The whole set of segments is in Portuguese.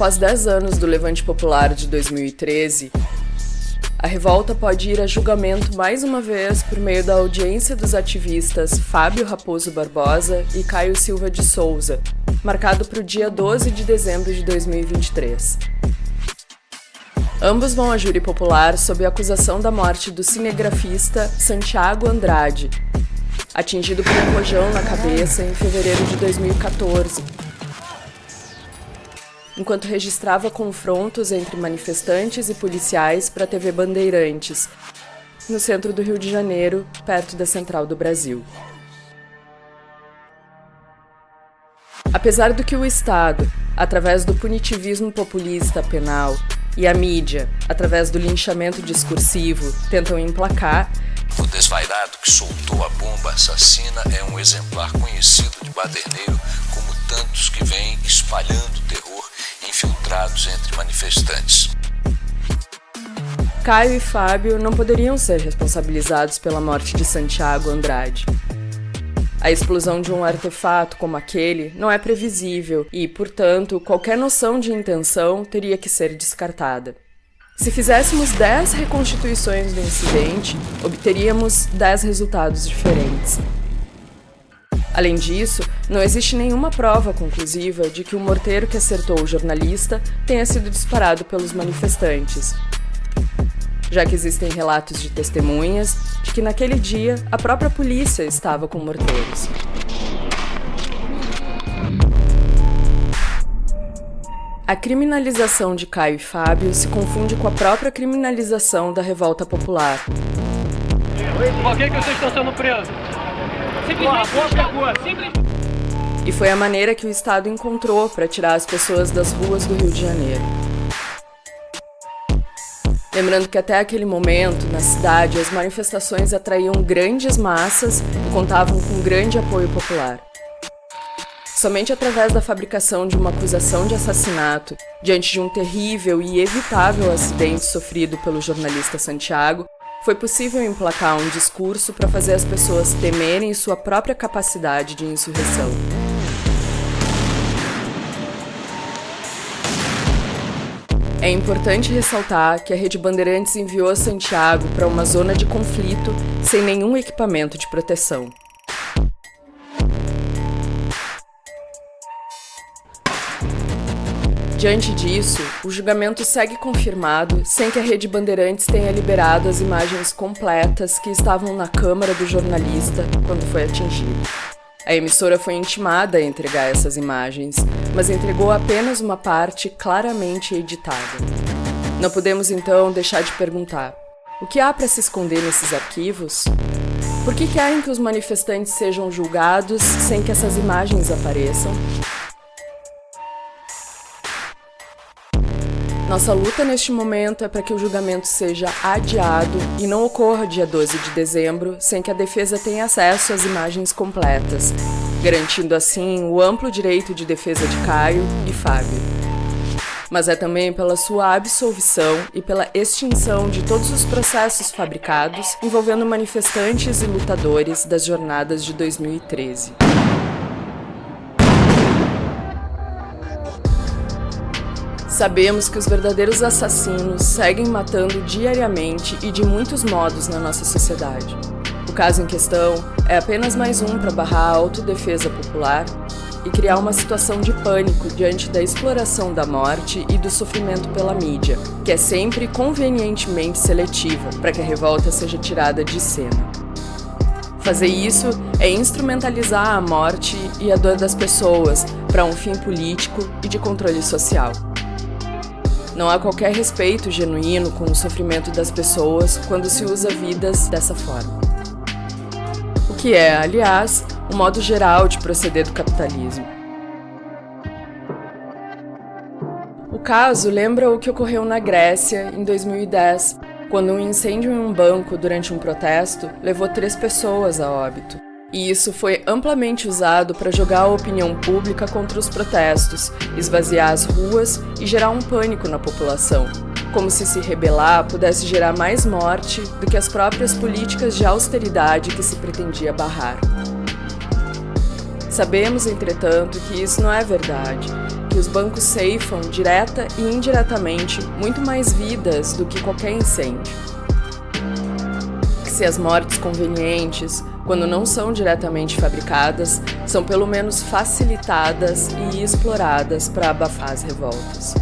Após 10 anos do Levante Popular de 2013, a revolta pode ir a julgamento mais uma vez por meio da audiência dos ativistas Fábio Raposo Barbosa e Caio Silva de Souza, marcado para o dia 12 de dezembro de 2023. Ambos vão a júri popular sob a acusação da morte do cinegrafista Santiago Andrade, atingido por um rojão na cabeça em fevereiro de 2014, enquanto registrava confrontos entre manifestantes e policiais para a TV Bandeirantes, no centro do Rio de Janeiro, perto da Central do Brasil. Apesar do que o Estado, através do punitivismo populista penal, e a mídia, através do linchamento discursivo, tentam emplacar, o desvairado que soltou a bomba assassina é um exemplar conhecido de baderneiro, como tantos que vêm espalhando terror infiltrados entre manifestantes. Caio e Fábio não poderiam ser responsabilizados pela morte de Santiago Andrade. A explosão de um artefato como aquele não é previsível e, portanto, qualquer noção de intenção teria que ser descartada. Se fizéssemos 10 reconstituições do incidente, obteríamos 10 resultados diferentes. Além disso, não existe nenhuma prova conclusiva de que o morteiro que acertou o jornalista tenha sido disparado pelos manifestantes, já que existem relatos de testemunhas de que naquele dia a própria polícia estava com morteiros. A criminalização de Caio e Fábio se confunde com a própria criminalização da revolta popular. Por que vocês estão sendo presos? E foi a maneira que o Estado encontrou para tirar as pessoas das ruas do Rio de Janeiro. Lembrando que até aquele momento, na cidade, as manifestações atraíam grandes massas e contavam com grande apoio popular. Somente através da fabricação de uma acusação de assassinato, diante de um terrível e evitável acidente sofrido pelo jornalista Santiago, foi possível emplacar um discurso para fazer as pessoas temerem sua própria capacidade de insurreição. É importante ressaltar que a Rede Bandeirantes enviou Santiago para uma zona de conflito sem nenhum equipamento de proteção. Diante disso, o julgamento segue confirmado sem que a Rede Bandeirantes tenha liberado as imagens completas que estavam na câmara do jornalista quando foi atingido. A emissora foi intimada a entregar essas imagens, mas entregou apenas uma parte claramente editada. Não podemos então deixar de perguntar: o que há para se esconder nesses arquivos? Por que querem que os manifestantes sejam julgados sem que essas imagens apareçam? Nossa luta neste momento é para que o julgamento seja adiado e não ocorra dia 12 de dezembro sem que a defesa tenha acesso às imagens completas, garantindo assim o amplo direito de defesa de Caio e Fábio. Mas é também pela sua absolvição e pela extinção de todos os processos fabricados envolvendo manifestantes e lutadores das jornadas de 2013. Sabemos que os verdadeiros assassinos seguem matando diariamente e de muitos modos na nossa sociedade. O caso em questão é apenas mais um para barrar a autodefesa popular e criar uma situação de pânico diante da exploração da morte e do sofrimento pela mídia, que é sempre convenientemente seletiva para que a revolta seja tirada de cena. Fazer isso é instrumentalizar a morte e a dor das pessoas para um fim político e de controle social. Não há qualquer respeito genuíno com o sofrimento das pessoas quando se usa vidas dessa forma. O que é, aliás, um modo geral de proceder do capitalismo. O caso lembra o que ocorreu na Grécia em 2010, quando um incêndio em um banco durante um protesto levou 3 pessoas a óbito. E isso foi amplamente usado para jogar a opinião pública contra os protestos, esvaziar as ruas e gerar um pânico na população, como se rebelar pudesse gerar mais morte do que as próprias políticas de austeridade que se pretendia barrar. Sabemos, entretanto, que isso não é verdade, que os bancos ceifam, direta e indiretamente, muito mais vidas do que qualquer incêndio. Que se as mortes convenientes, quando não são diretamente fabricadas, são pelo menos facilitadas e exploradas para abafar as revoltas.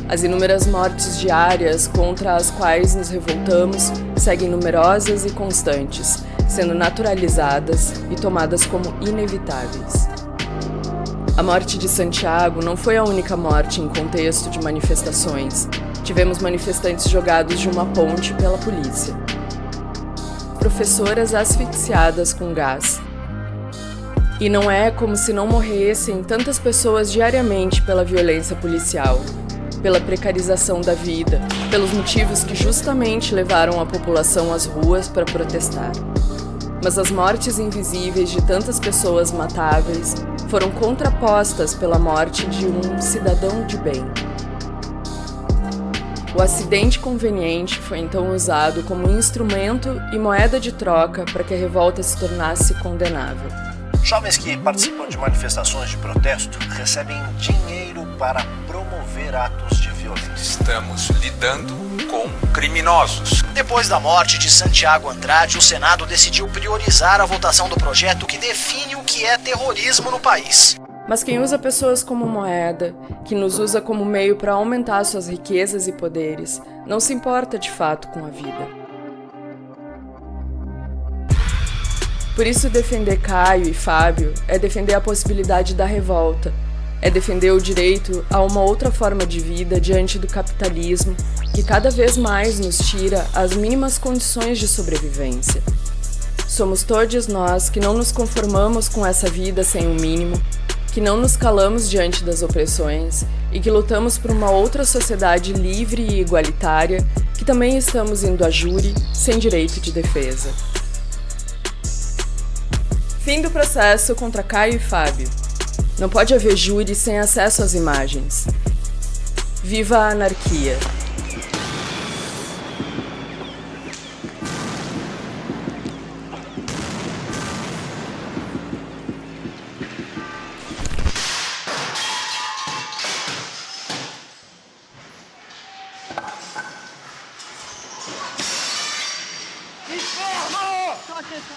As inúmeras mortes diárias contra as quais nos revoltamos seguem numerosas e constantes, sendo naturalizadas e tomadas como inevitáveis. A morte de Santiago não foi a única morte em contexto de manifestações. Tivemos manifestantes jogados de uma ponte pela polícia. Professoras asfixiadas com gás. E não é como se não morressem tantas pessoas diariamente pela violência policial, pela precarização da vida, pelos motivos que justamente levaram a população às ruas para protestar. Mas as mortes invisíveis de tantas pessoas matáveis foram contrapostas pela morte de um cidadão de bem. O acidente conveniente foi então usado como instrumento e moeda de troca para que a revolta se tornasse condenável. Jovens que participam de manifestações de protesto recebem dinheiro para promover atos de violência. Estamos lidando com criminosos. Depois da morte de Santiago Andrade, o Senado decidiu priorizar a votação do projeto que define o que é terrorismo no país. Mas quem usa pessoas como moeda, que nos usa como meio para aumentar suas riquezas e poderes, não se importa de fato com a vida. Por isso, defender Caio e Fábio é defender a possibilidade da revolta, é defender o direito a uma outra forma de vida diante do capitalismo que cada vez mais nos tira as mínimas condições de sobrevivência. Somos todos nós que não nos conformamos com essa vida sem o mínimo, que não nos calamos diante das opressões e que lutamos por uma outra sociedade livre e igualitária, que também estamos indo a júri sem direito de defesa. Fim do processo contra Caio e Fábio. Não pode haver júri sem acesso às imagens. Viva a anarquia!